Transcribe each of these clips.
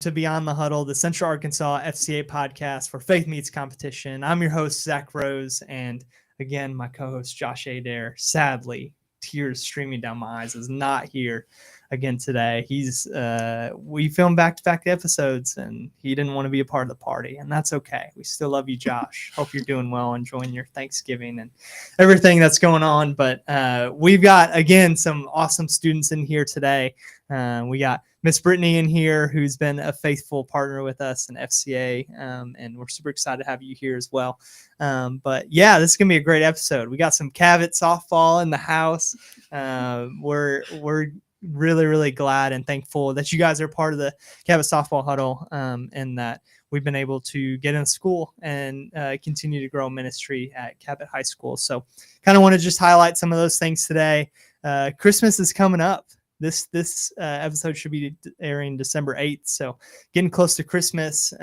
to Beyond the Huddle, the Central Arkansas FCA podcast for Faith Meets Competition. I'm your host, Zac Rose, and again, my co-host, Josh Adair, sadly, tears streaming down my eyes, is not here again today. We filmed back-to-back episodes, and he didn't want to be a part of the party, and that's okay. We still love you, Josh. Hope you're doing well, enjoying your Thanksgiving and everything that's going on. But we've got, again, some awesome students in here today. We got Miss Brittney in here, who's been a faithful partner with us in FCA, and we're super excited to have you here as well. But yeah, this is gonna be a great episode. We got some Cabot softball in the house. We're really, really glad and thankful that you guys are part of the Cabot softball huddle, and that we've been able to get in school and continue to grow ministry at Cabot High School. So kind of want to just highlight some of those things today. Christmas is coming up. This episode should be airing December 8th. So getting close to Christmas.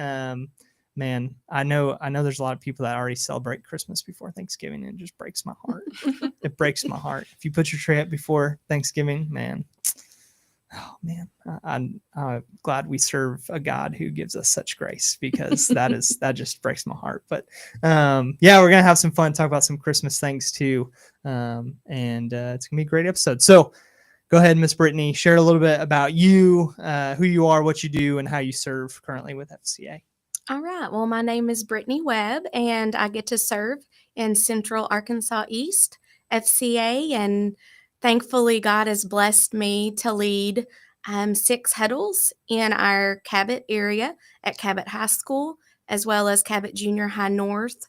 Man, I know there's a lot of people that already celebrate Christmas before Thanksgiving, and it just breaks my heart. It breaks my heart. If you put your tree up before Thanksgiving, man, oh man, I'm glad we serve a God who gives us such grace, because that just breaks my heart. But yeah, we're gonna have some fun, talk about some Christmas things too, and it's gonna be a great episode. So go ahead, Miss Brittney, share a little bit about you, who you are, what you do, and how you serve currently with FCA. All right. Well, my name is Brittney Webb, and I get to serve in Central Arkansas East FCA. And thankfully, God has blessed me to lead 6 huddles in our Cabot area at Cabot High School, as well as Cabot Junior High North.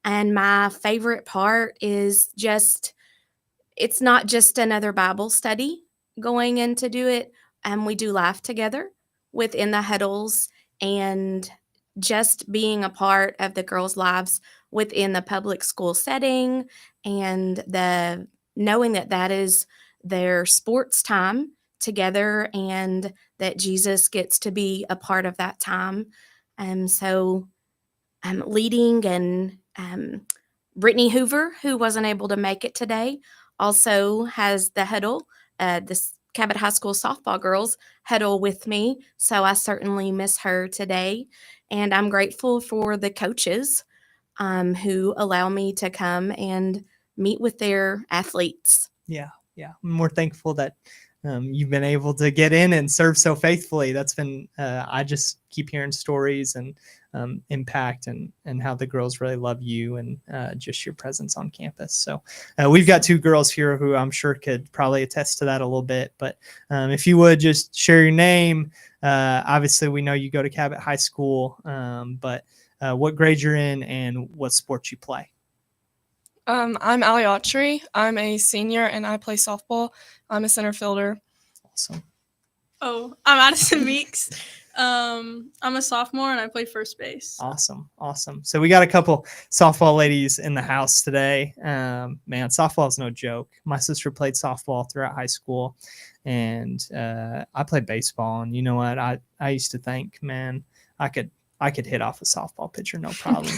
And my favorite part is it's not just another Bible study going in to do it. We do life together within the huddles, and just being a part of the girls' lives within the public school setting, and the knowing that is their sports time together, and that Jesus gets to be a part of that time. So I'm leading, and Brittany Hoover, who wasn't able to make it today, also has the huddle, this Cabot High School softball girls huddle with me. So I certainly miss her today. And I'm grateful for the coaches who allow me to come and meet with their athletes. Yeah. We're thankful that you've been able to get in and serve so faithfully. That's been, I just keep hearing stories and impact and how the girls really love you and just your presence on campus. So we've got 2 girls here who I'm sure could probably attest to that a little bit. But if you would just share your name. Obviously, we know you go to Cabot High School, but what grade you're in and what sports you play. I'm Allee Autry. I'm a senior and I play softball. I'm a center fielder. Awesome. Oh, I'm Addison Meeks. I'm a sophomore and I play first base. Awesome. So we got a couple softball ladies in the house today. Man, softball is no joke. My sister played softball throughout high school, and I played baseball. And you know what? I used to think, man, I could hit off a softball pitcher, no problem.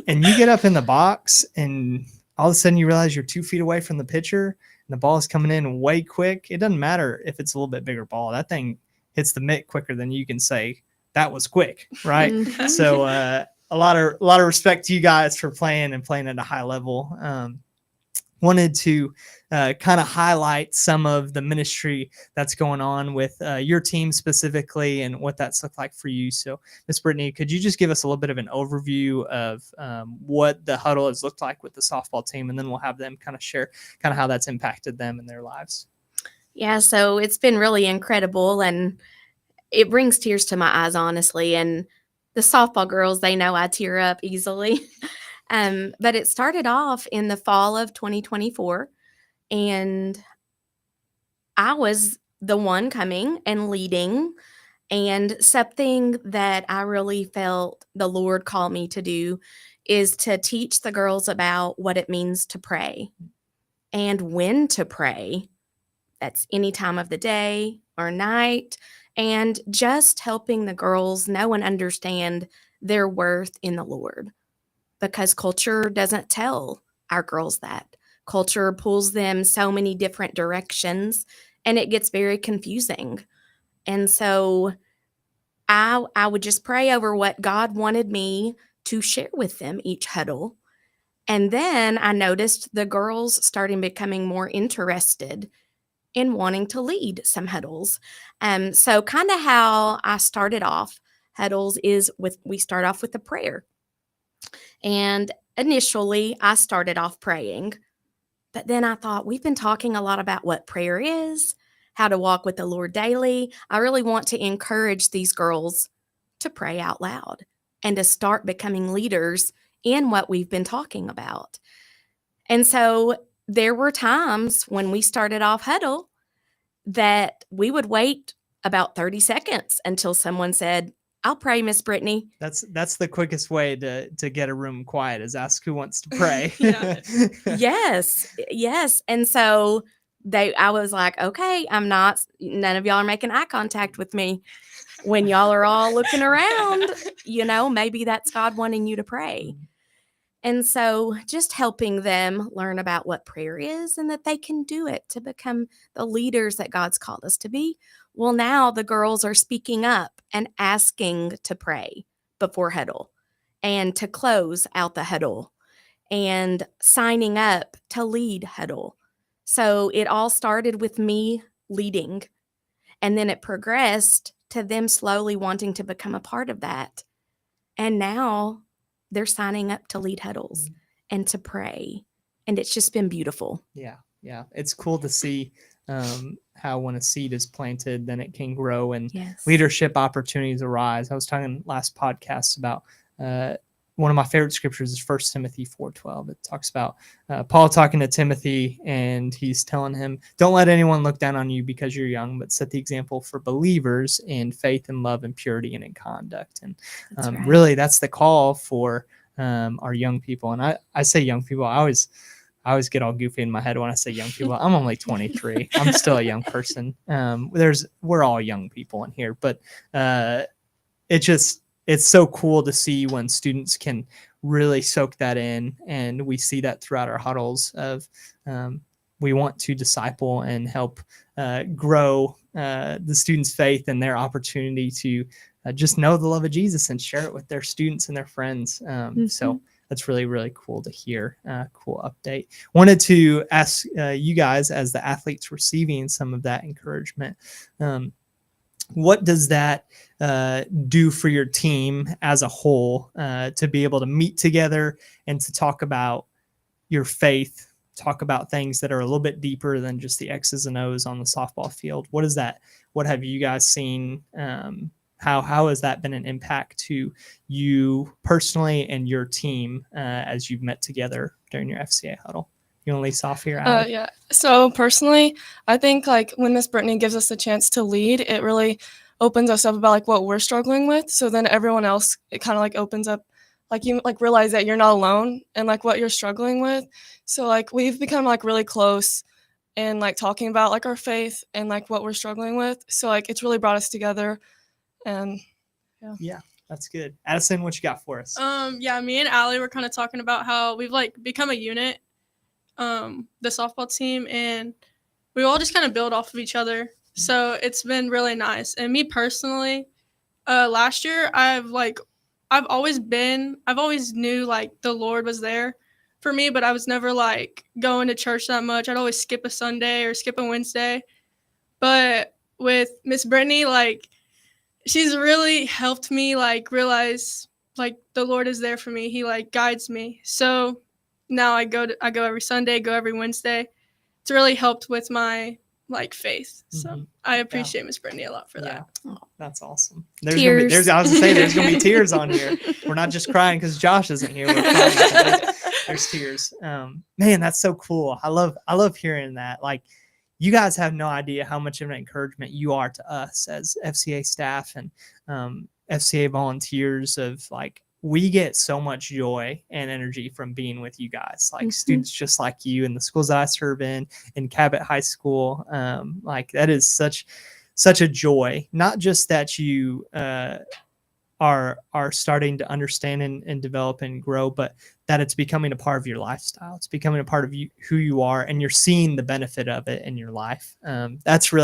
And you get up in the box, and all of a sudden you realize you're 2 feet away from the pitcher, and the ball is coming in way quick. It doesn't matter if it's a little bit bigger ball. That thing hits the mitt quicker than you can say that was quick, right? So a lot of respect to you guys for playing at a high level. Wanted to kind of highlight some of the ministry that's going on with your team specifically and what that's looked like for you. So, Ms. Brittney, could you just give us a little bit of an overview of what the huddle has looked like with the softball team, and then we'll have them kind of share kind of how that's impacted them in their lives. Yeah, so it's been really incredible, and it brings tears to my eyes, honestly. And the softball girls, they know I tear up easily. But it started off in the fall of 2024, and I was the one coming and leading, and something that I really felt the Lord called me to do is to teach the girls about what it means to pray and when to pray. That's any time of the day or night, and just helping the girls know and understand their worth in the Lord. Because culture doesn't tell our girls that. Culture pulls them so many different directions, and it gets very confusing. And so I would just pray over what God wanted me to share with them each huddle. And then I noticed the girls starting becoming more interested in wanting to lead some huddles. So kind of how I started off huddles is we start off with a prayer. And initially I started off praying, but then I thought we've been talking a lot about what prayer is, how to walk with the Lord daily. I really want to encourage these girls to pray out loud and to start becoming leaders in what we've been talking about. And so there were times when we started off huddle that we would wait about 30 seconds until someone said, I'll pray, Miss Brittney. That's the quickest way to get a room quiet is ask who wants to pray. Yeah. Yes. And so I was like, okay, none of y'all are making eye contact with me. When y'all are all looking around, maybe that's God wanting you to pray. And so just helping them learn about what prayer is and that they can do it to become the leaders that God's called us to be. Well, now the girls are speaking up and asking to pray before huddle and to close out the huddle and signing up to lead huddle. So it all started with me leading, and then it progressed to them slowly wanting to become a part of that. And now they're signing up to lead huddles and to pray. And it's just been beautiful. Yeah. It's cool to see how when a seed is planted, then it can grow and leadership opportunities arise. I was talking last podcast about one of my favorite scriptures is 1 Timothy 4:12. It talks about Paul talking to Timothy, and he's telling him, don't let anyone look down on you because you're young, but set the example for believers in faith and love and purity and in conduct. And really, that's the call for our young people. And I say young people, I always get all goofy in my head when I say young people. I'm only 23. I'm still a young person. We're all young people in here, but it's so cool to see when students can really soak that in. And we see that throughout our huddles of we want to disciple and help grow the students' faith and their opportunity to just know the love of Jesus and share it with their students and their friends. So that's really, really cool to hear. Cool update. Wanted to ask you guys, as the athletes receiving some of that encouragement, what does that do for your team as a whole to be able to meet together and to talk about your faith, talk about things that are a little bit deeper than just the X's and O's on the softball field? What is that? What have you guys seen? How has that been an impact to you personally and your team as you've met together during your FCA huddle? You want to lead us off here, Allie? Yeah. So personally, I think when Miss Brittney gives us a chance to lead, it really opens us up about what we're struggling with. So then everyone else, it kind of opens up, you realize that you're not alone and what you're struggling with. So we've become really close and talking about our faith and what we're struggling with. So it's really brought us together. And yeah, that's good. Addison, what you got for us? Me and Allie were kind of talking about how we've become a unit, the softball team, and we all just kind of build off of each other. So it's been really nice. And me personally, last year I've always knew the Lord was there for me, but I was never going to church that much. I'd always skip a Sunday or skip a Wednesday. But with Miss Brittney, she's really helped me realize the Lord is there for me. He guides me. So now I go every Sunday, go every Wednesday. It's really helped with my faith. So I appreciate Miss Brittney a lot for that. Oh, that's awesome. Tears. I was gonna say there's gonna be tears on here. We're not just crying because Josh isn't here. We're crying. There's tears. Man, that's so cool. I love hearing that. You guys have no idea how much of an encouragement you are to us as FCA staff and FCA volunteers. We get so much joy and energy from being with you guys, students just like you in the schools that I serve in Cabot High School. That is such a joy. Not just that you are starting to understand and develop and grow, but that it's becoming a part of your lifestyle. It's becoming a part of you, who you are, and you're seeing the benefit of it in your life. That's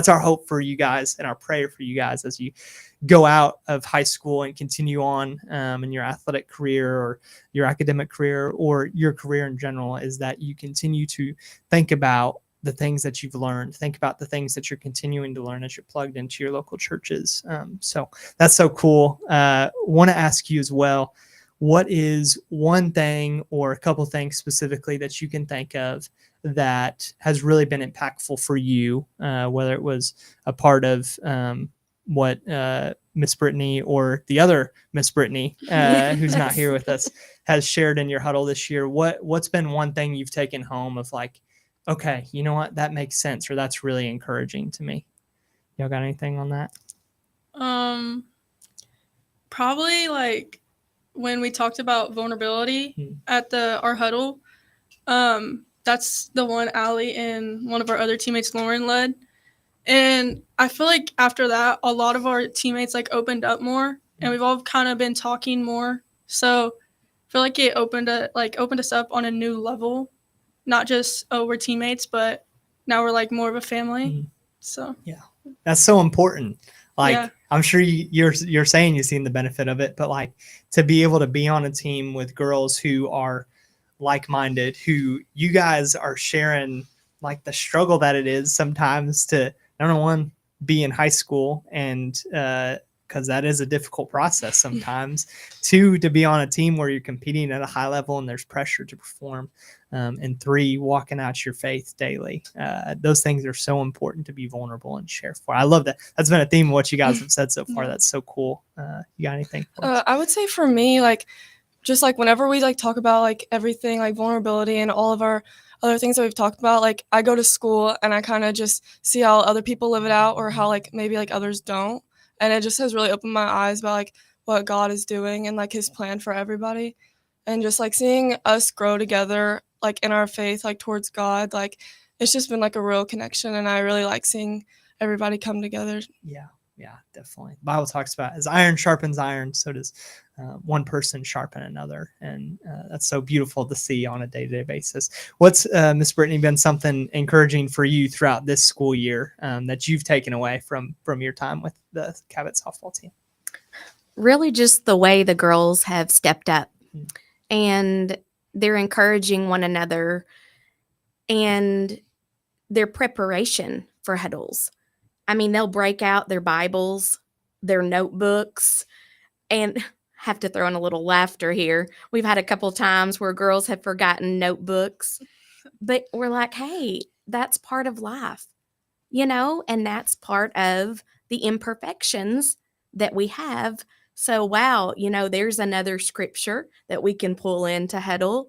our hope for you guys and our prayer for you guys as you go out of high school and continue on in your athletic career or your academic career or your career in general, is that you continue to think about the things that you've learned, think about the things that you're continuing to learn as you're plugged into your local churches. So that's so cool. Want to ask you as well, what is one thing or a couple things specifically that you can think of that has really been impactful for you, whether it was a part of what Miss Brittney or the other Miss Brittney, who's not here with us, has shared in your huddle this year? What's been one thing you've taken home of like, okay, you know what, that makes sense, or that's really encouraging to me? Y'all got anything on that? Probably like when we talked about vulnerability at our huddle. That's the one Allie and one of our other teammates, Lauren, led. And I feel like after that, a lot of our teammates like opened up more, and we've all kind of been talking more. So I feel like it opened us up on a new level. Not just, oh, we're teammates, but now we're like more of a family. So yeah, that's so important. Like, yeah. I'm sure you're saying you've seen the benefit of it, but like to be able to be on a team with girls who are like-minded, who you guys are sharing like the struggle that it is sometimes to, number one, be in high school, and because that is a difficult process sometimes. Two, to be on a team where you're competing at a high level and there's pressure to perform. And three, walking out your faith daily. Those things are so important to be vulnerable and share for. I love that. That's been a theme of what you guys have said so far. That's so cool. You got anything for us? I would say for me, like, just like whenever we like talk about like everything, like vulnerability and all of our other things that we've talked about, like I go to school and I kind of just see how other people live it out, or how like maybe like others don't. And it just has really opened my eyes about like what God is doing and like his plan for everybody. And just like seeing us grow together, like in our faith, like towards God, like it's just been like a real connection. And I really like seeing everybody come together. Yeah, definitely. The Bible talks about as iron sharpens iron, so does one person sharpen another. And that's so beautiful to see on a day-to-day basis. What's, Miss Brittney, been something encouraging for you throughout this school year that you've taken away from your time with the Cabot softball team? Really just the way the girls have stepped up, and they're encouraging one another, and their preparation for huddles. I mean, they'll break out their Bibles, their notebooks, and have to throw in a little laughter here. We've had a couple times where girls have forgotten notebooks, but we're like, hey, that's part of life, and that's part of the imperfections that we have. So, wow, there's another scripture that we can pull into Huddle,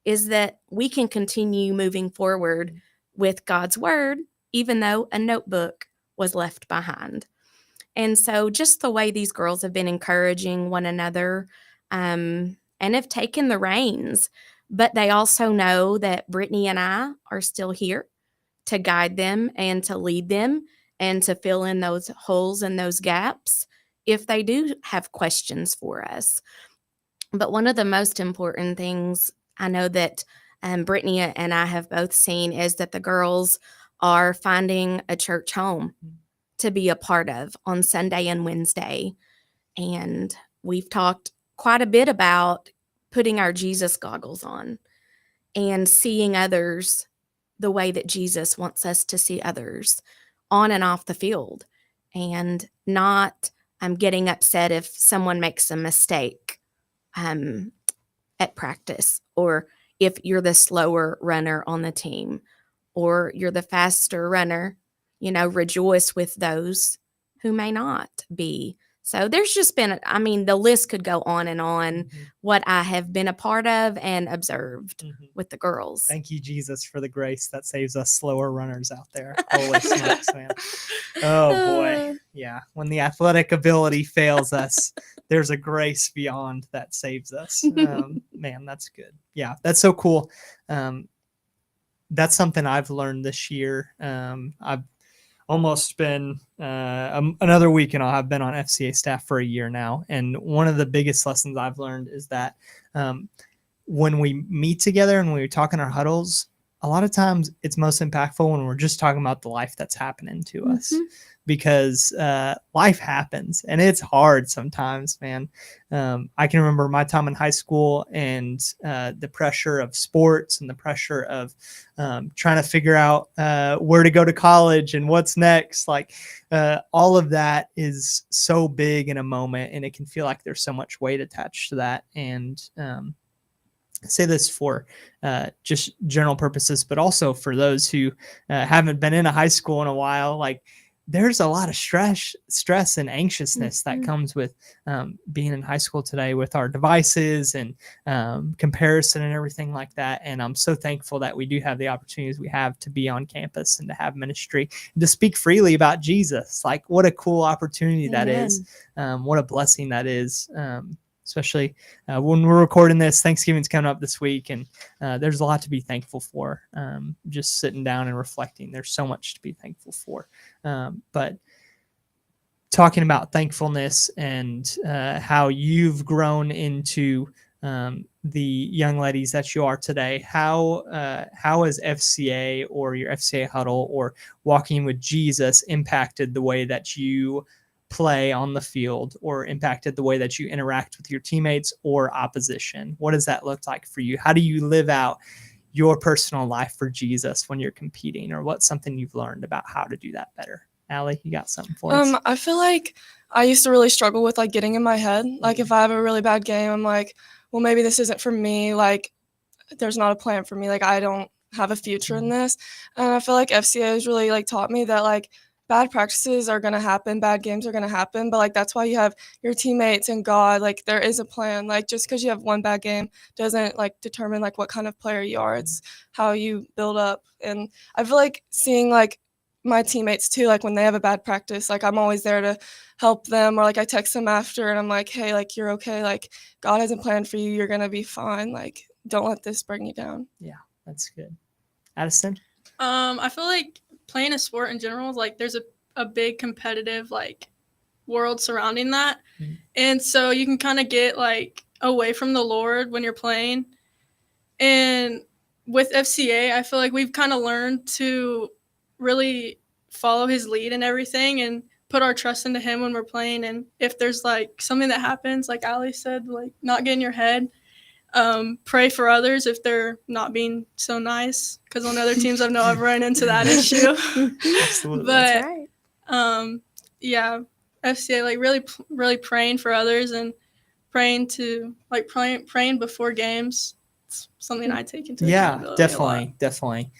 is that we can continue moving forward with God's word, even though a notebook was left behind. And so just the way these girls have been encouraging one another and have taken the reins, but they also know that Brittney and I are still here to guide them and to lead them and to fill in those holes and those gaps if they do have questions for us. But one of the most important things I know that Brittney and I have both seen is that the girls are finding a church home to be a part of on Sunday and Wednesday. And we've talked quite a bit about putting our Jesus goggles on and seeing others the way that Jesus wants us to see others on and off the field, and not getting upset if someone makes a mistake at practice, or if you're the slower runner on the team, or you're the faster runner, rejoice with those who may not be. So there's just been, the list could go on and on, what I have been a part of and observed with the girls. Thank you, Jesus, for the grace that saves us slower runners out there. Holy smokes, man. Oh, boy. Yeah. When the athletic ability fails us, there's a grace beyond that saves us. Man, that's good. Yeah, that's so cool. That's something I've learned this year. almost been another week, and I've been on FCA staff for a year now. And one of the biggest lessons I've learned is that when we meet together and when we talk in our huddles, a lot of times it's most impactful when we're just talking about the life that's happening to us, because life happens and it's hard sometimes, man. I can remember my time in high school and the pressure of sports and the pressure of trying to figure out where to go to college and what's next. Like all of that is so big in a moment, and it can feel like there's so much weight attached to that. And I say this for just general purposes, but also for those who haven't been in a high school in a while. Like there's a lot of stress and anxiousness that comes with being in high school today, with our devices and comparison and everything like that. And I'm so thankful that we do have the opportunities we have to be on campus and to have ministry and to speak freely about Jesus. Like what a cool opportunity that is. What a blessing that is. Especially when we're recording this, Thanksgiving's coming up this week, and there's a lot to be thankful for. Just sitting down and reflecting, there's so much to be thankful for. But talking about thankfulness and how you've grown into the young ladies that you are today, how has FCA or your FCA huddle or walking with Jesus impacted the way that you play on the field, or impacted the way that you interact with your teammates or opposition? What does that look like for you? How do you live out your personal life for Jesus when you're competing, or what's something you've learned about how to do that better? Allie, you got something for us? I feel like I used to really struggle with like getting in my head. Like if I have a really bad game, I'm like, well, maybe this isn't for me. Like there's not a plan for me. Like I don't have a future in this. And I feel like FCA has really like taught me that like bad practices are going to happen, bad games are going to happen, but like that's why you have your teammates and God. Like there is a plan. Like just because you have one bad game doesn't like determine like what kind of player you are. It's how you build up. And I feel like seeing like my teammates too, like when they have a bad practice, like I'm always there to help them, or like I text them after and I'm like, hey, like you're okay, like God has a plan for you, you're gonna be fine, like don't let this bring you down. Yeah, that's good. Addison? I feel like playing a sport in general, like there's a big competitive like world surrounding that. And so you can kind of get like away from the Lord when you're playing. And with FCA, I feel like we've kind of learned to really follow his lead and everything and put our trust into him when we're playing. And if there's like something that happens, like Allie said, like not get in your head, pray for others if they're not being so nice, because on other teams I've never run into that issue. Absolutely. But That's right. yeah, FCA, like really praying for others and praying before games. It's something I take into accountability a lot. Definitely.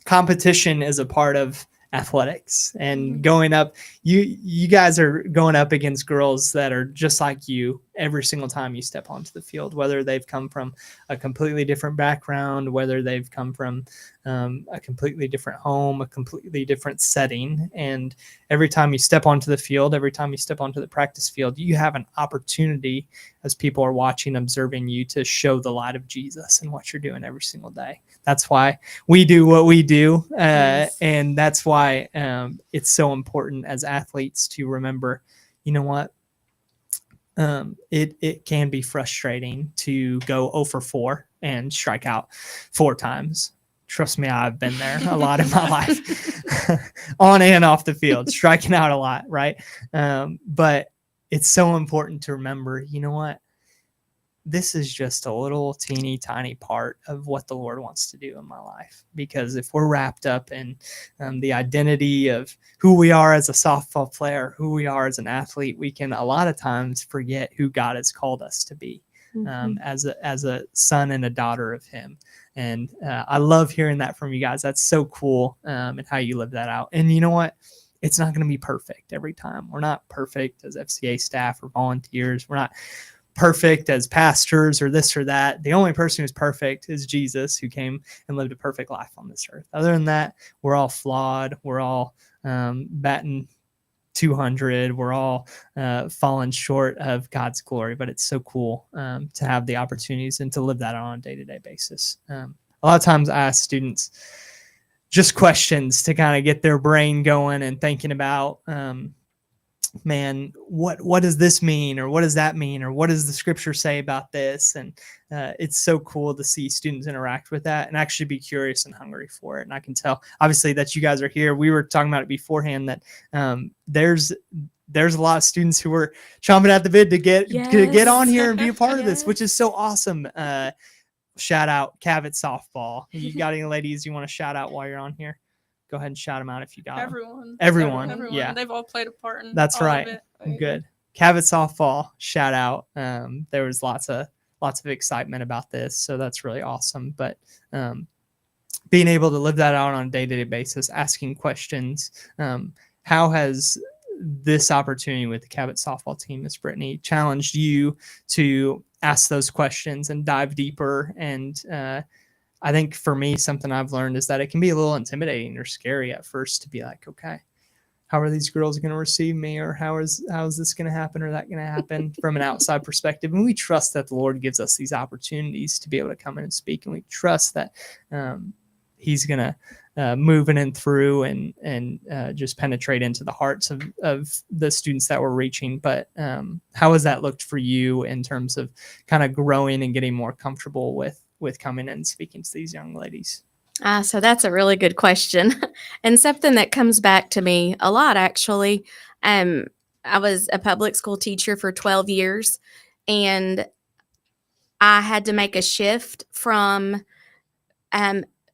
Competition is a part of athletics, and going up, you guys are going up against girls that are just like you every single time you step onto the field, whether they've come from a completely different background, whether they've come from a completely different home, a completely different setting. And every time you step onto the field, every time you step onto the practice field, you have an opportunity, as people are watching, observing you, to show the light of Jesus in what you're doing every single day. That's why we do what we do. And that's why it's so important as athletes to remember, you know what? It can be frustrating to go 0 for 4 and strike out 4 times. Trust me, I've been there a lot in my life, on and off the field, striking out a lot, right? But it's so important to remember, you know what? This is just a little teeny tiny part of what the Lord wants to do in my life. Because if we're wrapped up in the identity of who we are as a softball player, who we are as an athlete, we can a lot of times forget who God has called us to be as a son and a daughter of him. And I love hearing that from you guys. That's so cool, and how you live that out. And you know what? It's not going to be perfect every time. We're not perfect as FCA staff or volunteers. We're not perfect as pastors or this or that. The only person who's perfect is Jesus, who came and lived a perfect life on this earth. Other than that, we're all flawed. We're all batting 200. We're all falling short of God's glory. But it's so cool to have the opportunities and to live that on a day-to-day basis. A lot of times I ask students, just questions to kind of get their brain going and thinking about, man, what does this mean, or what does that mean, or what does the scripture say about this? And it's so cool to see students interact with that and actually be curious and hungry for it. And I can tell, obviously, that you guys are here. We were talking about it beforehand, that there's a lot of students who were chomping at the bit to get on here and be a part of this, which is so awesome. Shout out Cabot softball. You got any ladies you want to shout out while you're on here? Go ahead and shout them out if you got them. Everyone. Yeah. They've all played a part in That's all right. of it. Good. Cabot softball, shout out. There was lots of excitement about this, so that's really awesome. But being able to live that out on a day-to-day basis, asking questions, how has this opportunity with the Cabot softball team, Miss Brittney, challenged you to ask those questions and dive deeper? And I think for me, something I've learned is that it can be a little intimidating or scary at first to be like, okay, how are these girls going to receive me, or how is this going to happen or that going to happen from an outside perspective? And we trust that the Lord gives us these opportunities to be able to come in and speak, and we trust that He's going to move in and through and just penetrate into the hearts of the students that we're reaching. But how has that looked for you in terms of kind of growing and getting more comfortable with coming in and speaking to these young ladies? So that's a really good question, and something that comes back to me a lot, actually. I was a public school teacher for 12 years, and I had to make a shift from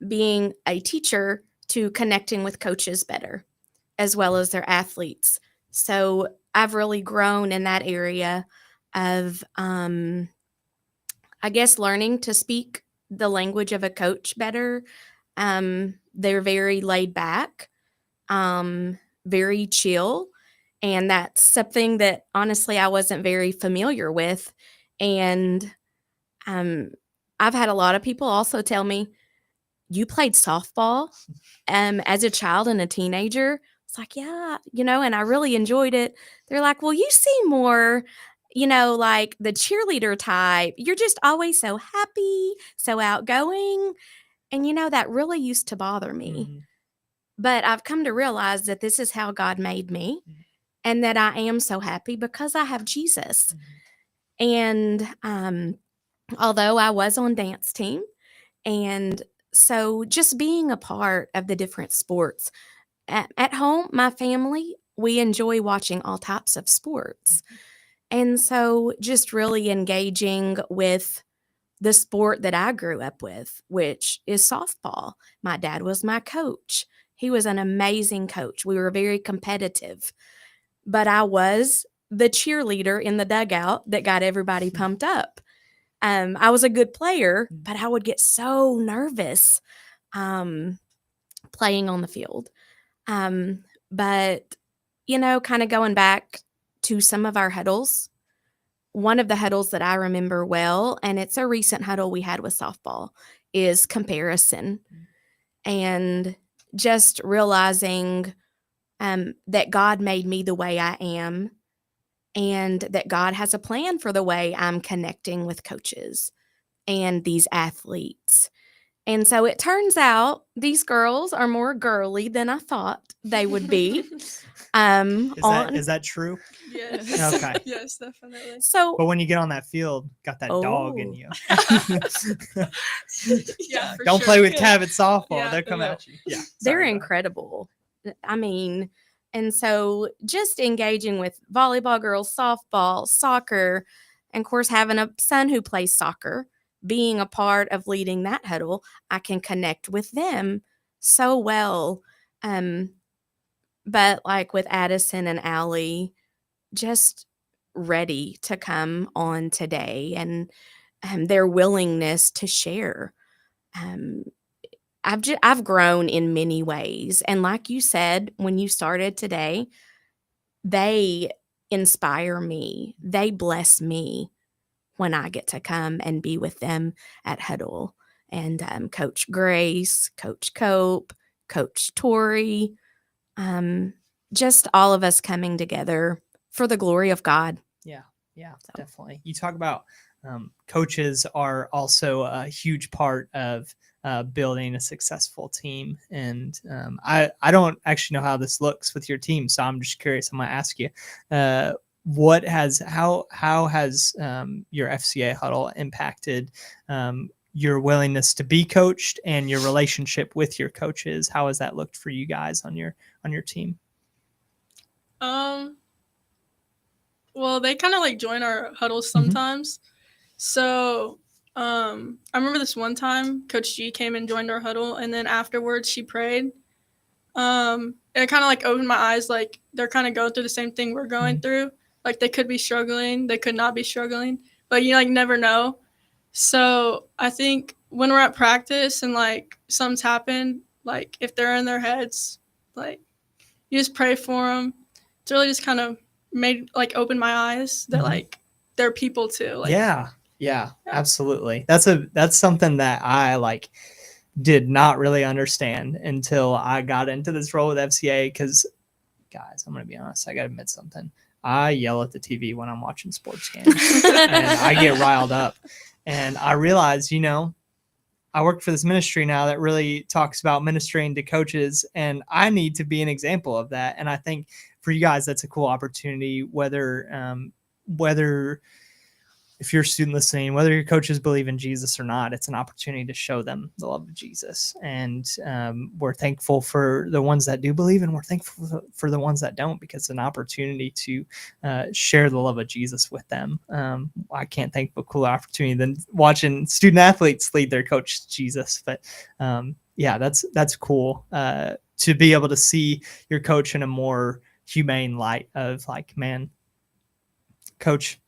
being a teacher to connecting with coaches better, as well as their athletes. So I've really grown in that area of, I guess, learning to speak the language of a coach better. They're very laid back, very chill. And that's something that honestly I wasn't very familiar with. And I've had a lot of people also tell me, you played softball as a child and a teenager. It's like, yeah, and I really enjoyed it. They're like, well, you seem more, like the cheerleader type. You're just always so happy, so outgoing. And, that really used to bother me. Mm-hmm. But I've come to realize that this is how God made me, and that I am so happy because I have Jesus. And although I was on dance team, and so just being a part of the different sports. At home, my family, we enjoy watching all types of sports. And so just really engaging with the sport that I grew up with, which is softball. My dad was my coach. He was an amazing coach. We were very competitive. But I was the cheerleader in the dugout that got everybody pumped up. I was a good player, but I would get so nervous playing on the field. But, kind of going back to some of our huddles, one of the huddles that I remember well, and it's a recent huddle we had with softball, is comparison. And just realizing that God made me the way I am, and that God has a plan for the way I'm connecting with coaches and these athletes. And so it turns out these girls are more girly than I thought they would be. Is that true? Yes. Okay. Yes, definitely. So, But when you get on that field, got that dog in you. Yeah, for Don't sure. play with Cabot softball. Yeah, They'll come at you. Yeah. they're Sorry, go ahead. incredible. I mean, and so just engaging with volleyball girls, softball, soccer, and of course having a son who plays soccer, being a part of leading that huddle, I can connect with them so well. But like with Addison and Allee, just ready to come on today, and their willingness to share. I've grown in many ways. And like you said, when you started today, they inspire me. They bless me when I get to come and be with them at Huddle. And Coach Grace, Coach Cope, Coach Tori, just all of us coming together for the glory of God. Yeah, definitely. You talk about coaches are also a huge part of building a successful team. And I don't actually know how this looks with your team, so I'm just curious. I'm going to ask you, how has your FCA huddle impacted your willingness to be coached and your relationship with your coaches? How has that looked for you guys on your team? Well, they kind of like join our huddles sometimes. So I remember this one time Coach G came and joined our huddle, and then afterwards she prayed. It kind of like opened my eyes, like they're kind of going through the same thing we're going through. Like they could be struggling, they could not be struggling, but you like never know. So I think when we're at practice and like something's happened, like if they're in their heads, like you just pray for them. It's really just kind of opened my eyes that like they're people too. Like, yeah, absolutely. That's something that I like did not really understand until I got into this role with FCA. Because, guys, I'm gonna be honest, I gotta admit something. I yell at the TV when I'm watching sports games, and I get riled up. And I realized, I work for this ministry now that really talks about ministering to coaches, and I need to be an example of that. And I think for you guys, that's a cool opportunity, whether if you're a student listening, whether your coaches believe in Jesus or not, it's an opportunity to show them the love of Jesus. And we're thankful for the ones that do believe, and we're thankful for the ones that don't, because it's an opportunity to share the love of Jesus with them. I can't think of a cooler opportunity than watching student athletes lead their coach to Jesus. But that's cool to be able to see your coach in a more humane light of like, man, coach,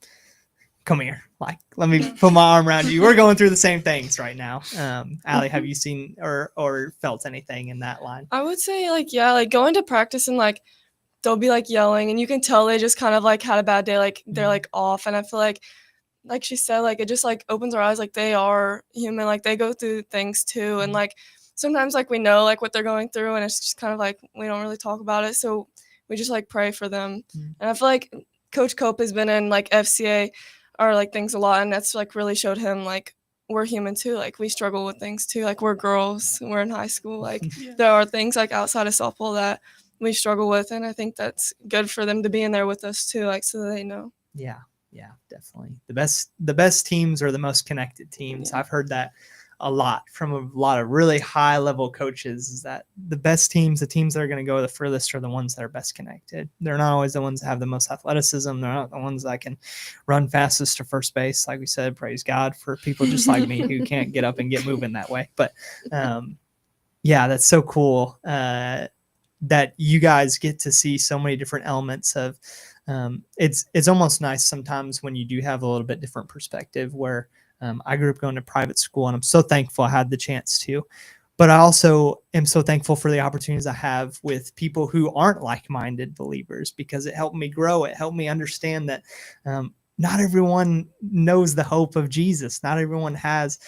come here. Like, let me put my arm around you. We're going through the same things right now. Allie, have you seen or felt anything in that line? I would say like going to practice and like they'll be like yelling, and you can tell they just kind of like had a bad day. Like they're like off, and I feel like she said, like it just like opens our eyes. Like they are human. Like they go through things too, and like sometimes like we know like what they're going through, and it's just kind of like we don't really talk about it. So we just like pray for them. And I feel like Coach Cope has been in like FCA or like things a lot, and that's like really showed him like we're human too. Like we struggle with things too. Like we're girls, we're in high school. Like there are things like outside of softball that we struggle with, and I think that's good for them to be in there with us too, like so they know. Yeah, definitely. The best teams are the most connected teams. I've heard that a lot from a lot of really high level coaches, is that the best teams, the teams that are going to go the furthest, are the ones that are best connected. They're not always the ones that have the most athleticism. They're not the ones that can run fastest to first base. Like we said, praise God for people just like me who can't get up and get moving that way. But that's so cool that you guys get to see so many different elements of it's almost nice sometimes when you do have a little bit different perspective, where I grew up going to private school, and I'm so thankful I had the chance to. But I also am so thankful for the opportunities I have with people who aren't like-minded believers, because it helped me grow. It helped me understand that not everyone knows the hope of Jesus. Not everyone has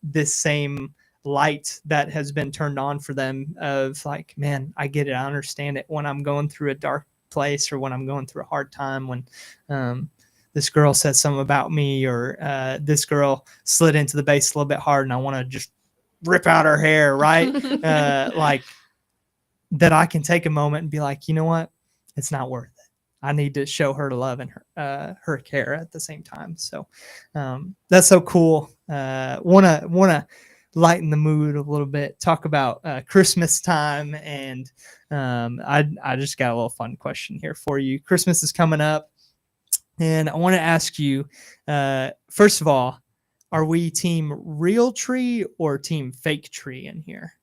this same light that has been turned on for them of like, man, I get it. I understand it when I'm going through a dark place, or when I'm going through a hard time, when this girl said something about me, or this girl slid into the base a little bit hard and I want to just rip out her hair, right? Like that I can take a moment and be like, you know what? It's not worth it. I need to show her love and her care at the same time. So that's so cool. Wanna lighten the mood a little bit, talk about Christmas time. And I just got a little fun question here for you. Christmas is coming up, and I want to ask you, first of all, are we team real tree or team fake tree in here?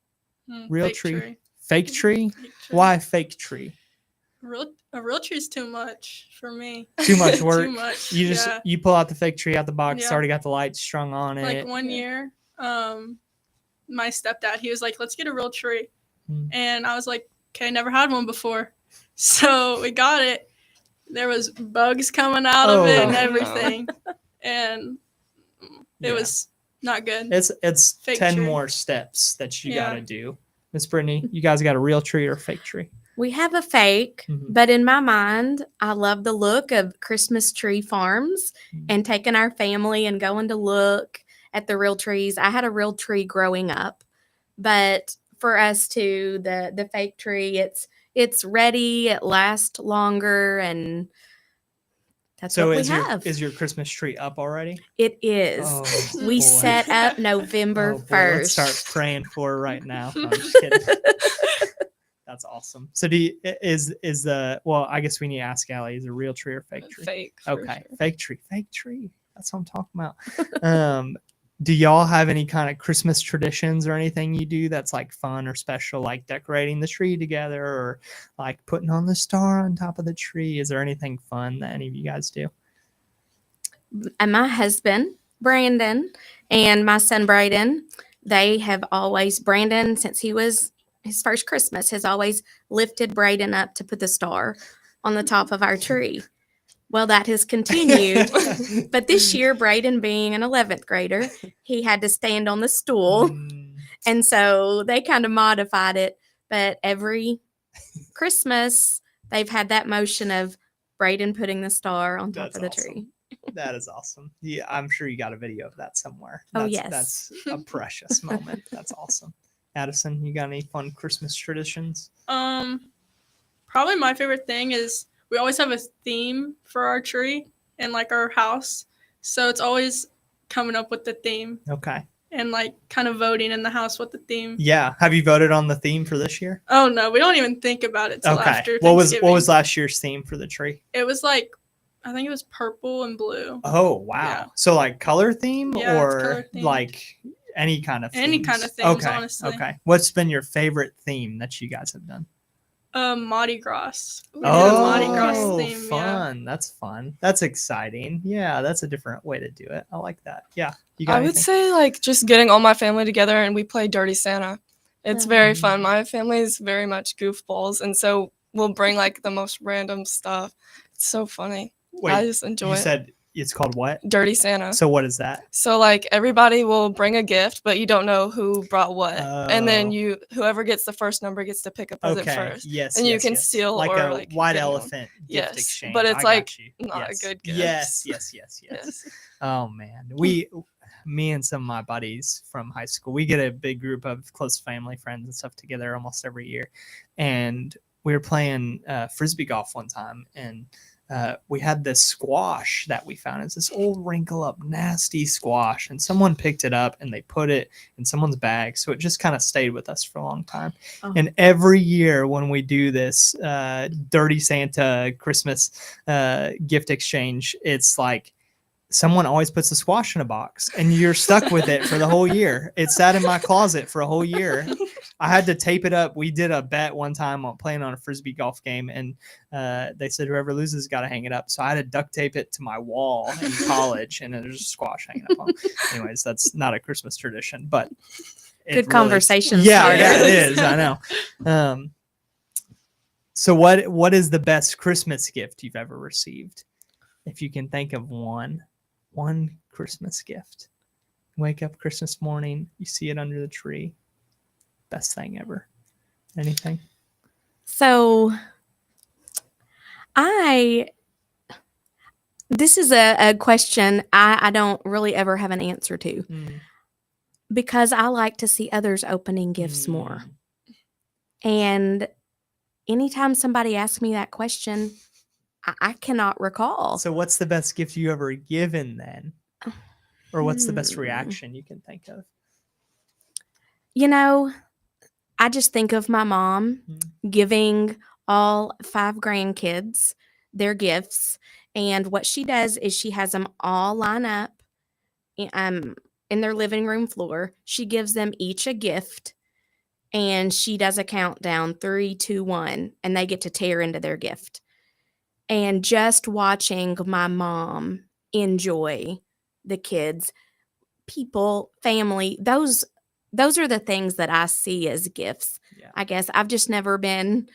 Real fake tree? Fake tree? Fake tree. Why fake tree? A real tree is too much for me. Too much work. Too much. You pull out the fake tree out the box. It's Yeah. already got the lights strung on it. Like one year, my stepdad, he was like, let's get a real tree. And I was like, okay, never had one before. So we got it. There was bugs coming out of it and everything. And it was not good. It's Fake 10 tree. more steps that you got to do. Miss Brittney, you guys got a real tree or a fake tree? We have a fake, Mhm. but in my mind, I love the look of Christmas tree farms and taking our family and going to look at the real trees. I had a real tree growing up, but for us to the fake tree, it's ready, it lasts longer, and that's So what we is your have. is your Christmas tree up already? It is. Oh, We boy. set up November Oh, boy, 1st. let's start praying for her right now. No, I'm just kidding. That's awesome. So is the well, I guess we need to ask Allie, is it a real tree or fake tree? Fake. for Okay, sure. fake tree. That's what I'm talking about. Do y'all have any kind of Christmas traditions or anything you do that's like fun or special, like decorating the tree together or like putting on the star on top of the tree? Is there anything fun that any of you guys do? And my husband, Brandon, and my son, Braden, they have always, Brandon, since he was his first Christmas, has always lifted Braden up to put the star on the top of our tree. Well, that has continued. But this year, Braden being an 11th grader, he had to stand on the stool. Mm, And so they kind of modified it. But every Christmas, they've had that motion of Braden putting the star on top That's of the awesome. tree. that is awesome. Yeah, I'm sure you got a video of that somewhere. Oh, That's, yes. That's a precious moment. That's awesome. Addison, you got any fun Christmas traditions? Probably my favorite thing is we always have a theme for our tree and like our house. So it's always coming up with the theme Okay. and like kind of voting in the house with the theme. Yeah. Have you voted on the theme for this year? Oh no, we don't even think about it till Okay. after What Thanksgiving. was last year's theme for the tree? It was like, I think it was purple and blue. Oh wow. Yeah. So like color theme Yeah, it's or color themed. like any kind of Any themes? kind of themes, Okay. honestly. Okay. What's been your favorite theme that you guys have done? Mardi Gras. We did a Oh, Mardi Gras theme. Yeah. fun. That's fun. That's exciting. Yeah, that's a different way to do it. I like that. Yeah. You got I would anything? say like just getting all my family together and we play Dirty Santa. It's very fun. My family is very much goofballs, and so we'll bring like the most random stuff. It's so funny. Wait, I just enjoy you it. said it's called what? Dirty Santa. So what is that? So like everybody will bring a gift, but you don't know who brought what, and then Oh. whoever gets the first number gets to pick a present Okay. first. Yes. And you yes, can yes. steal like or, a like, white get one. elephant gift Yes, exchange. but it's, I got like, you. not a Yes. good gift. Yes. Yes. Oh man, me and some of my buddies from high school, we get a big group of close family friends and stuff together almost every year, and we were playing frisbee golf one time, and we had this squash that we found. It's this old wrinkle up nasty squash, and someone picked it up and they put it in someone's bag, so it just kind of stayed with us for a long time. Oh. And every year when we do this Dirty Santa Christmas gift exchange, it's like someone always puts a squash in a box and you're stuck with it for the whole year. It sat in my closet for a whole year. I had to tape it up. We did a bet one time on playing on a frisbee golf game, and they said whoever loses got to hang it up. So I had to duct tape it to my wall in college, and there's a squash hanging up on. Anyways, that's not a Christmas tradition, but Good conversation Yeah, starter. yeah, it is. I know. So what is the best Christmas gift you've ever received? If you can think of one Christmas gift. Wake up Christmas morning, you see it under the tree. Best thing ever. Anything? So this is a question I don't really ever have an answer to, because I like to see others opening gifts more. And anytime somebody asks me that question, I cannot recall. So what's the best gift you ever given then? Or what's the best Hmm. reaction you can think of? You know, I just think of my mom giving all 5 grandkids their gifts. And what she does is she has them all line up in their living room floor. She gives them each a gift, and she does a countdown, 3, 2, 1, and they get to tear into their gift. And just watching my mom enjoy the kids, people, family, those are the things that I see as gifts. Yeah. I guess I've just never been,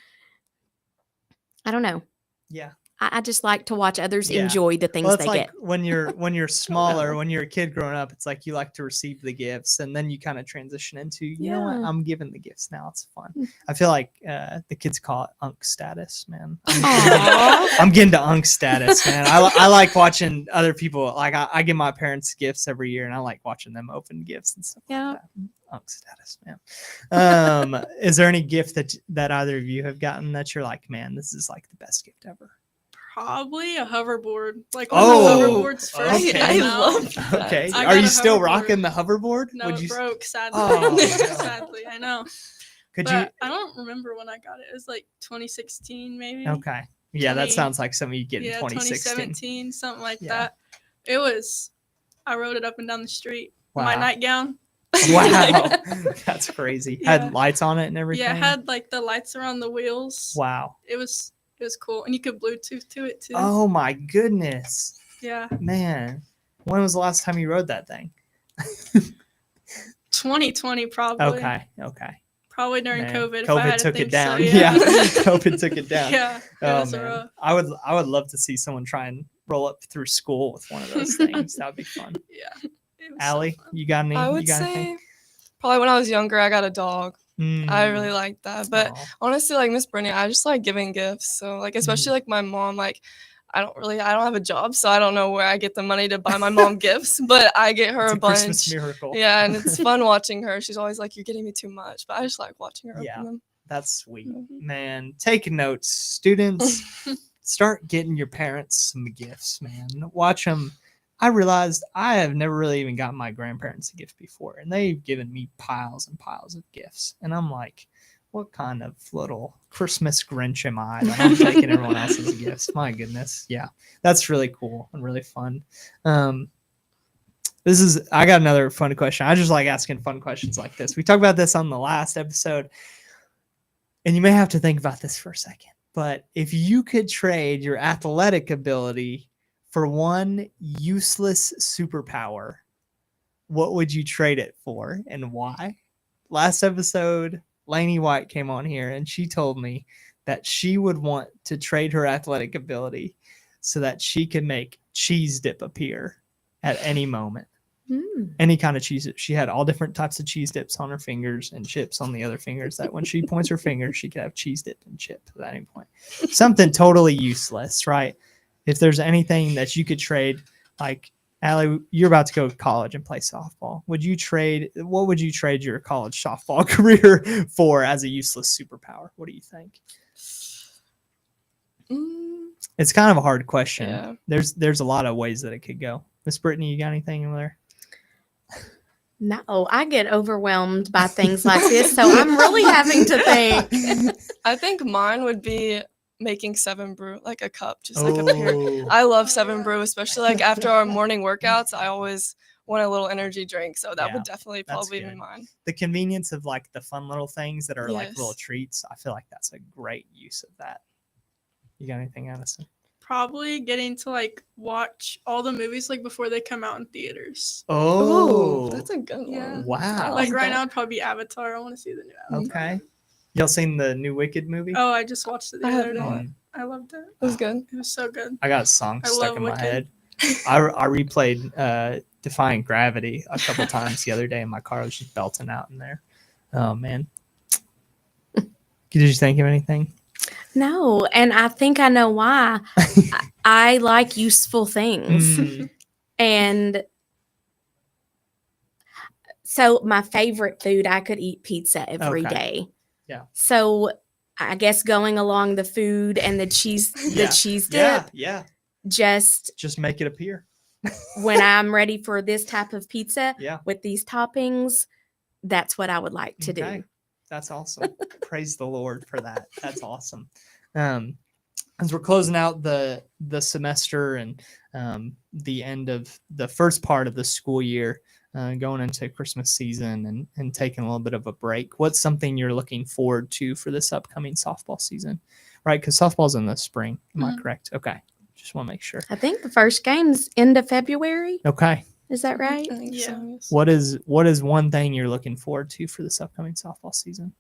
I don't know. Yeah. I just like to watch others Yeah. enjoy the things Well, it's they like get. when you're smaller, know. when you're a kid growing up, it's like you like to receive the gifts, and then you kind of transition into, you know what, Yeah. I'm giving the gifts now. It's fun. Mm. I feel like the kids call it unk status, man. Aw. I'm getting to unk status, man. I like watching other people. Like I give my parents gifts every year, and I like watching them open gifts and stuff Yeah. like that. Unk status, man. Is there any gift that either of you have gotten that you're like, man, this is like the best gift ever? Probably a hoverboard. Like Oh, when the hoverboards first okay. came I out. love that. Okay. I Are got you a still hoverboard. rocking the hoverboard? No, Would it you broke, sadly. Oh, no. Sadly, I know. could But I don't remember when I got it. It was like 2016, maybe. you Okay. Yeah, that 20 sounds like something you get in Yeah, 2016. 2017, something like Yeah. that. It was, I rode it up and down the street. My Wow. nightgown. Wow. That's crazy. Yeah. Had lights on it and everything. Yeah, it had like the lights around the wheels. Wow. It was cool. And you could Bluetooth to it too. Oh my goodness. Yeah. Man. When was the last time you rode that thing? 2020 probably. Okay. Probably during Man, COVID. If I COVID had to took it think down. So, Yeah. COVID took it down. Yeah. It Oh was man. rough. I would love to see someone try and roll up through school with one of those things. That would be fun. Yeah. It was so Allie, fun. you got any? I you would got say anything? probably when I was younger, I got a dog. I Mm. really liked that. But Aw. honestly, like Miss Brittney, I just like giving gifts. So like especially like my mom, like I don't have a job, so I don't know where I get the money to buy my mom gifts, but I get her It's a a bunch. Christmas miracle. Yeah, and it's fun watching her. She's always like, "You're getting me too much," but I just like watching her Yeah. open them. That's sweet. Mhm. Man, take notes. Students, start getting your parents some gifts, man. Watch them. I realized I have never really even gotten my grandparents a gift before, and they've given me piles and piles of gifts. And I'm like, what kind of little Christmas Grinch am I that I'm taking everyone else's gifts? My goodness. Yeah, that's really cool and really fun. I got another fun question. I just like asking fun questions like this. We talked about this on the last episode, and you may have to think about this for a second. But if you could trade your athletic ability for one useless superpower, what would you trade it for and why? Last episode, Lainey White came on here and she told me that she would want to trade her athletic ability so that she can make cheese dip appear at any moment. Any kind of cheese dip. She had all different types of cheese dips on her fingers and chips on the other fingers that when she points her finger, she could have cheese dip and chip at any point. Something totally useless, right? If there's anything that you could trade, like Allie, you're about to go to college and play softball. What would you trade your college softball career for as a useless superpower? What do you think? It's kind of a hard question. Yeah. There's a lot of ways that it could go. Miss Brittney, you got anything in there? No, I get overwhelmed by things like this, so I'm really having to think. I think mine would be making 7 Brew, like a cup, just like a pure. Oh, I love 7 Brew, especially like after our morning workouts. I always want a little energy drink, so that Yeah, would definitely that's probably be good. mine. the convenience of like the fun little things that are like little Yes. treats. I feel like that's a great use of that. You got anything, Addison? Probably getting to like watch all the movies like before they come out in theaters. Oh, That's a good Yeah. one. wow. Like like right that. now, it'd probably be Avatar. I want to see the new Avatar. Okay. Y'all seen the new Wicked movie? Oh, I just watched it the I other have day. not. I loved it. It was good. It was so good. I got a song I stuck love in my Wicked. head. I replayed Defying Gravity a couple times the other day, and my car was just belting out in there. Oh man. Did you think of anything? No, and I think I know why. I like useful things. Mm, And so my favorite food, I could eat pizza every Okay. day. Yeah. So I guess going along the food and the cheese, Yeah. the cheese dip, yeah. just Just make it appear. when I'm ready for this type of pizza Yeah. with these toppings, that's what I would like to Okay. do. That's awesome. Praise the Lord for that. That's awesome. As we're closing out the semester and the end of the first part of the school year, going into Christmas season and taking a little bit of a break, what's something you're looking forward to for this upcoming softball season? Right, because softball's in the spring. Am I correct? Okay, just want to make sure. I think the first game's end of February. Okay, Is that right? I think Yeah. so. Yes. what is one thing you're looking forward to for this upcoming softball season?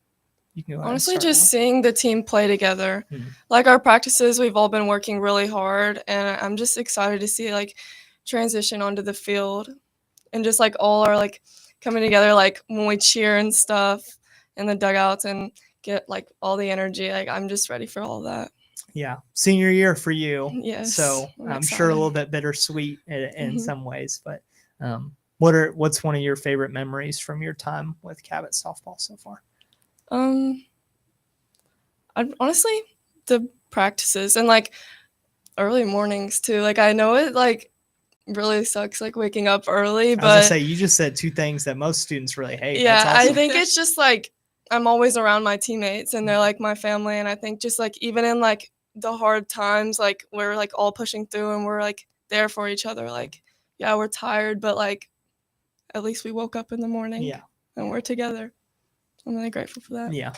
You can go ahead and Honestly, start, just Allie. seeing the team play together. Mhm. Like our practices, we've all been working really hard, and I'm just excited to see like transition onto the field and just like all our like coming together, like when we cheer and stuff in the dugouts and get like all the energy. Like I'm just ready for all that. Yeah, senior year for you. Yes, So I'm I'm sure a excited. little bit bittersweet in Mhm. some ways, but what's one of your favorite memories from your time with Cabot softball so far? Honestly, the practices and like early mornings too. Like I know it like really sucks like waking up early, I was gonna but say you just said two things that most students really hate. yeah, That's I awesome. think it's just like I'm always around my teammates and they're like my family, and I think just like even in like the hard times, like we're like all pushing through and we're like there for each other. Like yeah, we're tired, but like at least we woke up in the morning Yeah, and we're together. I'm really grateful for that. yeah.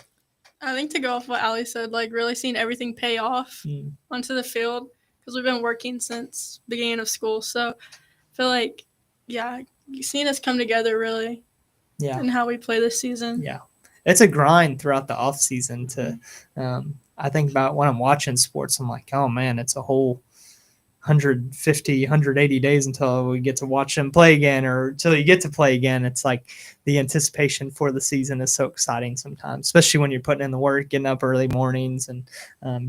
I think to go off what Allie said, like really seeing everything pay off Mm. onto the field because we've been working since beginning of school. So I feel like, yeah, seeing us come together really Yeah. and how we play this season. Yeah. It's a grind throughout the off season to I think about when I'm watching sports, I'm like, oh man, it's a whole 150, 180 days until we get to watch them play again, or until you get to play again. It's like the anticipation for the season is so exciting sometimes, especially when you're putting in the work, getting up early mornings and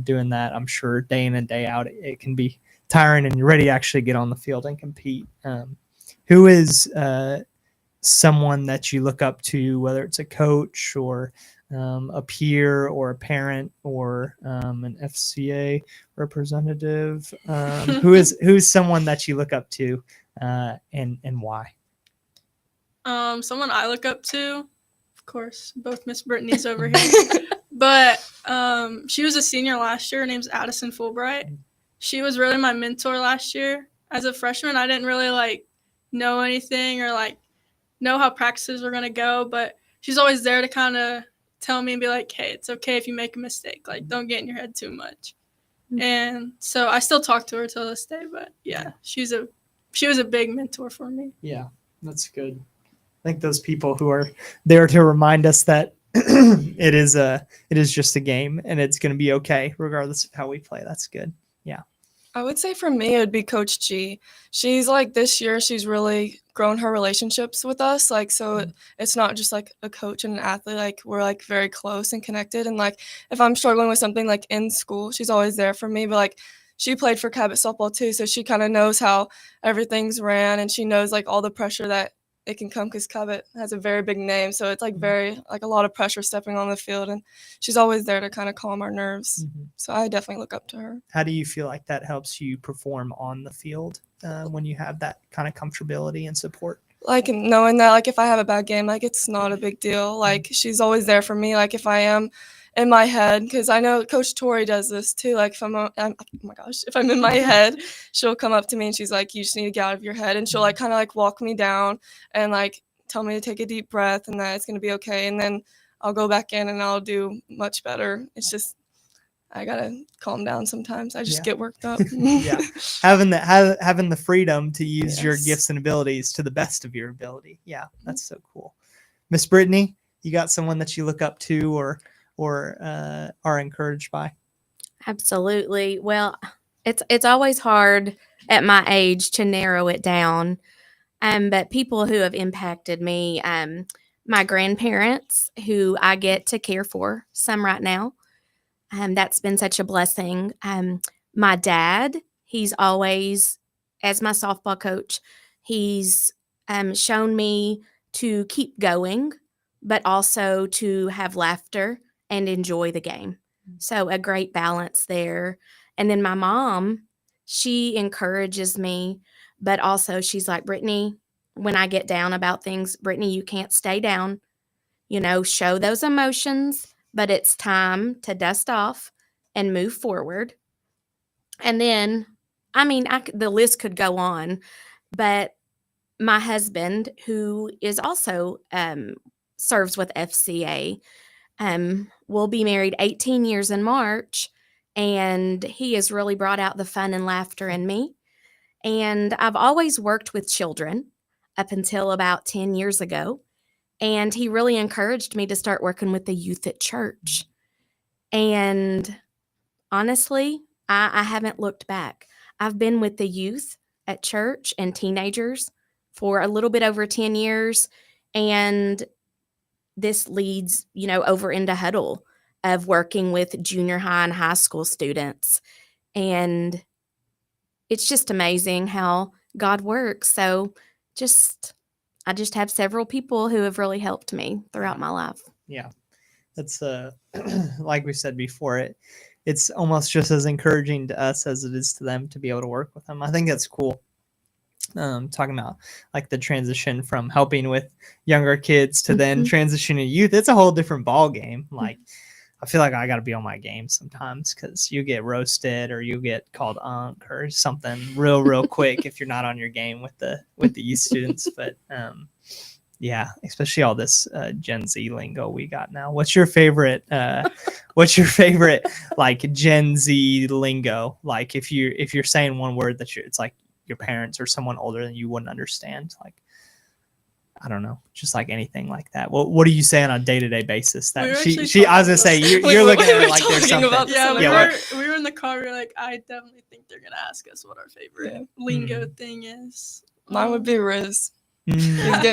doing that. I'm sure day in and day out, it can be tiring and you're ready to actually get on the field and compete. Who is someone that you look up to, whether it's a coach or a peer or a parent or an FCA representative? Who's someone that you look up to and why? Someone I look up to, of course, both Miss Brittany's over here. But she was a senior last year. Her name's Addison Fulbright. She was really my mentor last year. As a freshman, I didn't really like know anything or like know how practices were gonna go, but she's always there to kind of tell me and be like, hey, it's okay if you make a mistake. Like, don't get in your head too much. And so I still talk to her till this day. But yeah, she was a big mentor for me. Yeah, that's good. I think those people who are there to remind us that it is just a game and it's going to be okay regardless of how we play. That's good. Yeah. I would say for me, it would be Coach G. She's like this year, she's really grown her relationships with us. Like, so it's not just like a coach and an athlete. Like, we're like very close and connected. And like, if I'm struggling with something like in school, she's always there for me. But like, she played for Cabot softball too. So she kind of knows how everything's ran and she knows like all the pressure that it can come because Cabot has a very big name. So it's like very, like a lot of pressure stepping on the field. And she's always there to kind of calm our nerves. So I definitely look up to her. How do you feel like that helps you perform on the field when you have that kind of comfortability and support? Like knowing that like if I have a bad game, like it's not a big deal. Like she's always there for me. Like if I am in my head, because I know Coach Tori does this too. Like if oh my gosh, if I'm in my head, she'll come up to me and she's like, you just need to get out of your head. And she'll like kind of like walk me down and like tell me to take a deep breath and that it's going to be okay. And then I'll go back in and I'll do much better. It's just, I gotta calm down sometimes. I just get worked up. Yeah, having the freedom to use your Yes. gifts and abilities to the best of your ability. Yeah, that's so cool. Miss Brittany, you got someone that you look up to or are encouraged by? Absolutely. Well, it's always hard at my age to narrow it down. But people who have impacted me, my grandparents, who I get to care for some right now. That's been such a blessing. My dad, he's always, as my softball coach, he's shown me to keep going, but also to have laughter and enjoy the game. So a great balance there. And then my mom, she encourages me, but also she's like, Brittany, when I get down about things, Brittany, you can't stay down. Show those emotions, but it's time to dust off and move forward. And then, the list could go on, but my husband, who is also serves with FCA, will be married 18 years in March, and he has really brought out the fun and laughter in me. And I've always worked with children up until about 10 years ago. And he really encouraged me to start working with the youth at church. And honestly, I haven't looked back. I've been with the youth at church and teenagers for a little bit over 10 years. And this leads, over into Huddle of working with junior high and high school students. And it's just amazing how God works. So I just have several people who have really helped me throughout my life. Yeah. That's like we said before, it's almost just as encouraging to us as it is to them to be able to work with them. I think that's cool. Talking about like the transition from helping with younger kids to then transitioning to youth, it's a whole different ball game. Like I feel like I got to be on my game sometimes because you get roasted or you get called unk or something real quick if you're not on your game with the youth students. But yeah, especially all this Gen Z lingo we got now. What's your favorite like Gen Z lingo? Like if you're saying one word that it's like your parents or someone older than you wouldn't understand, like I don't know, just like anything like that. What do you say on a day-to-day basis? That I was gonna say you're looking at it like there's something. We were in the car. We were like, I definitely think they're gonna ask us what our favorite lingo thing is. Mine would be Riz.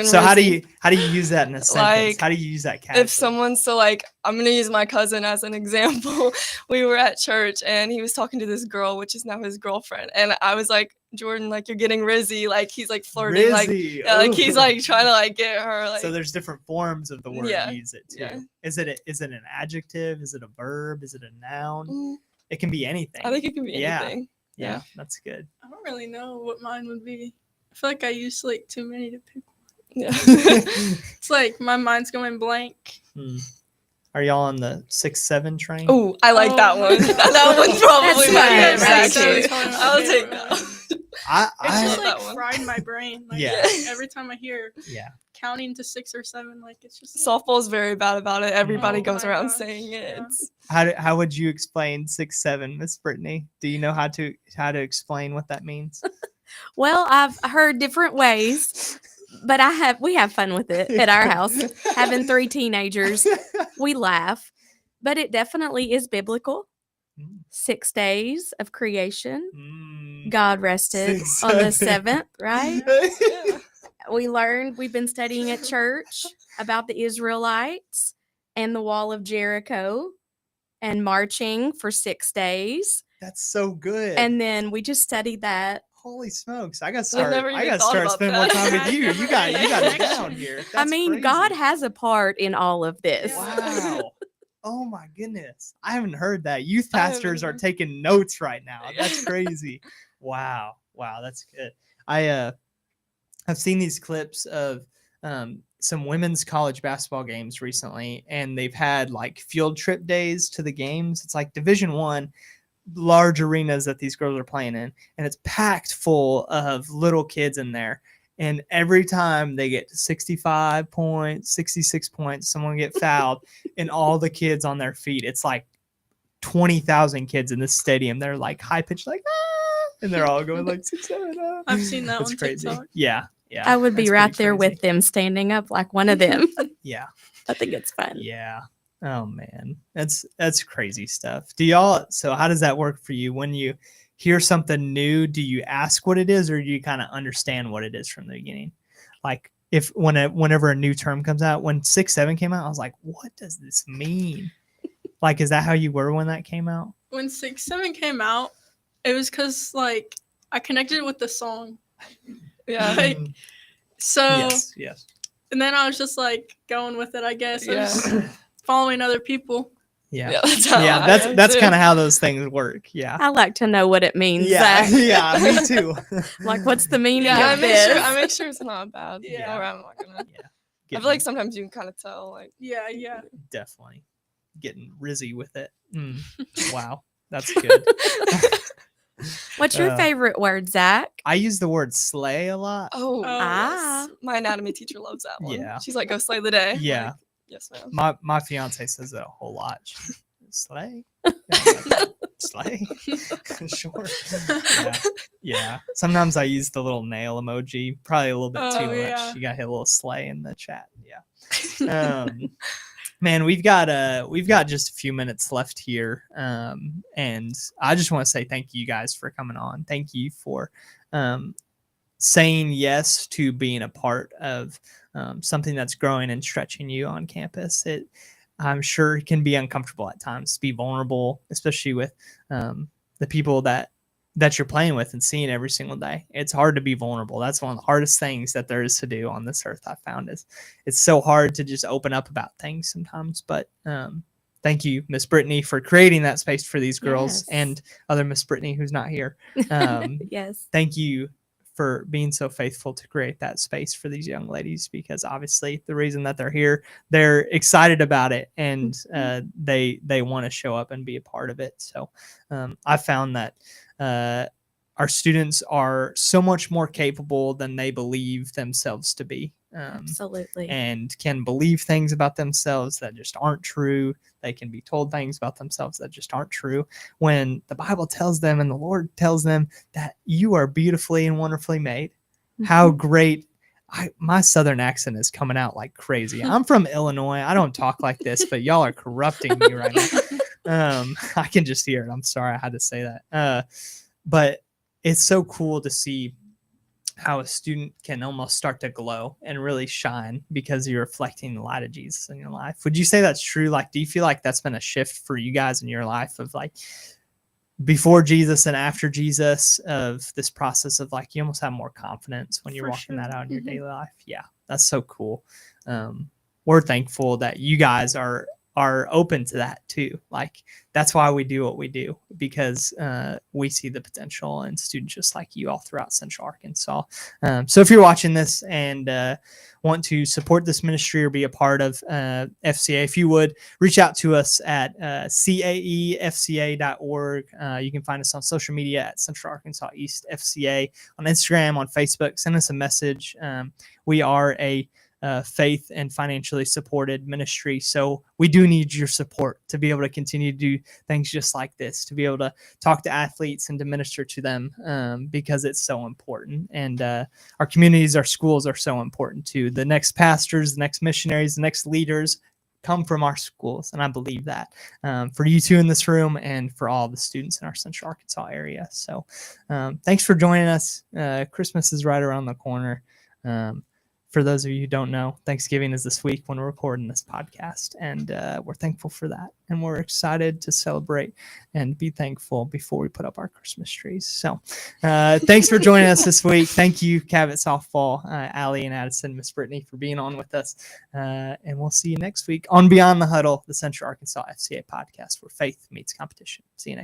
So how do you use that in a sentence? Like, how do you use that casually? If someone's I'm gonna use my cousin as an example. We were at church and he was talking to this girl, which is now his girlfriend, and I was like, Jordan, like you're getting Rizzy, like he's like flirting, Rizzy. like he's like trying to like get her. Like, so there's different forms of the word you use it too. Yeah. Is it an adjective? Is it a verb? Is it a noun? It can be anything. I think it can be anything. Yeah, that's good. I don't really know what mine would be. I feel like I used like too many to pick one. Yeah. It's like my mind's going blank. Are y'all on the 6-7 train? Oh, I like that one. That one's probably my favorite. I'll take that. It's just like fried my brain. Like, every time I hear counting to 6 or 7, like it's just softball's very bad about it. Everybody goes around saying it. Yeah. How would you explain 6-7, Miss Brittney? Do you know how to explain what that means? Well, I've heard different ways, but we have fun with it at our house. Having 3 teenagers, we laugh, but it definitely is biblical. 6 days of creation. God rested on the 7th, right? We've been studying at church about the Israelites and the wall of Jericho and marching for 6 days. That's so good. And then we just studied that. Holy smokes! I got to start spending more time with you. You got it down here. That's crazy. God has a part in all of this. Wow. Oh my goodness. I haven't heard that. Youth pastors are taking notes right now. That's crazy. Wow. That's good. I've seen these clips of some women's college basketball games recently, and they've had like field trip days to the games. It's like Division I, large arenas that these girls are playing in, and it's packed full of little kids in there. And every time they get 65 points, 66 points, someone get fouled, and all the kids on their feet. It's like 20,000 kids in this stadium. They're like high pitched, like and they're all going like 6-7. I've seen that. That's on crazy. TikTok. Yeah. I would be right there with them, standing up like one of them. Yeah. I think it's fun. Yeah. Oh man, that's crazy stuff. So how does that work for you when you hear something new? Do you ask what it is, or do you kind of understand what it is from the beginning? Like whenever a new term comes out, when 6-7 came out, I was like, what does this mean? Like, is that how you were when that came out? When 6-7 came out, it was because like I connected with the song. Yeah. Like, so yes. And then I was just like going with it, I guess. I was following other people. Yeah, that's kind of how those things work. Yeah, I like to know what it means. Yeah, yeah, me too. Like, what's the meaning of I this? make sure it's not bad. Yeah, or I'm not gonna. Yeah, I feel like sometimes you can kind of tell. Like, yeah, definitely getting rizzy with it. Wow, that's good. What's your favorite word, Zach? I use the word slay a lot. Yes. My anatomy teacher loves that one. Yeah, she's like, go slay the day. Yeah. Like, yes, ma'am. My fiance says that a whole lot. Slay. Slay. Sure. Yeah. Sometimes I use the little nail emoji, probably a little bit too much. Yeah. You got hit a little slay in the chat. Yeah. Man, we've got just a few minutes left here, and I just want to say thank you guys for coming on. Thank you for saying yes to being a part of something that's growing and stretching you on campus. I'm sure it can be uncomfortable at times to be vulnerable, especially with the people that you're playing with and seeing every single day. It's hard to be vulnerable. That's one of the hardest things that there is to do on this earth. I found it's so hard to just open up about things sometimes. But thank you, Miss Brittney, for creating that space for these girls and other Miss Brittney who's not here. Yes. Thank you for being so faithful to create that space for these young ladies, because obviously the reason that they're here, they're excited about it, and they want to show up and be a part of it. So I found that our students are so much more capable than they believe themselves to be. Absolutely. And can believe things about themselves that just aren't true. They can be told things about themselves that just aren't true, when the Bible tells them and the Lord tells them that you are beautifully and wonderfully made. How great. My Southern accent is coming out like crazy. I'm from Illinois. I don't talk like this, but y'all are corrupting me right now. I can just hear it. I'm sorry I had to say that. But it's so cool to see how a student can almost start to glow and really shine because you're reflecting the light of Jesus in your life. Would you say that's true? Like, do you feel like that's been a shift for you guys in your life, of like before Jesus and after Jesus, of this process of like, you almost have more confidence when you're walking that out in your daily life? Yeah, that's so cool. We're thankful that you guys are open to that too. Like, that's why we do what we do, because we see the potential in students just like you all throughout Central Arkansas. So if you're watching this and want to support this ministry or be a part of FCA, if you would, reach out to us at caefca.org. You can find us on social media at Central Arkansas East FCA, on Instagram, on Facebook. Send us a message. We are a faith and financially supported ministry, so we do need your support to be able to continue to do things just like this, to be able to talk to athletes and to minister to them, because it's so important. And our communities, our schools are so important too. The next pastors, the next missionaries, the next leaders come from our schools, and I believe that for you two in this room and for all the students in our Central Arkansas area. So thanks for joining us. Christmas is right around the corner. For those of you who don't know, Thanksgiving is this week when we're recording this podcast, and we're thankful for that. And we're excited to celebrate and be thankful before we put up our Christmas trees. So thanks for joining us this week. Thank you, Cabot Softball, Allee and Addison, Miss Brittney, for being on with us. And we'll see you next week on Beyond the Huddle, the Central Arkansas FCA podcast, where faith meets competition. See you next week.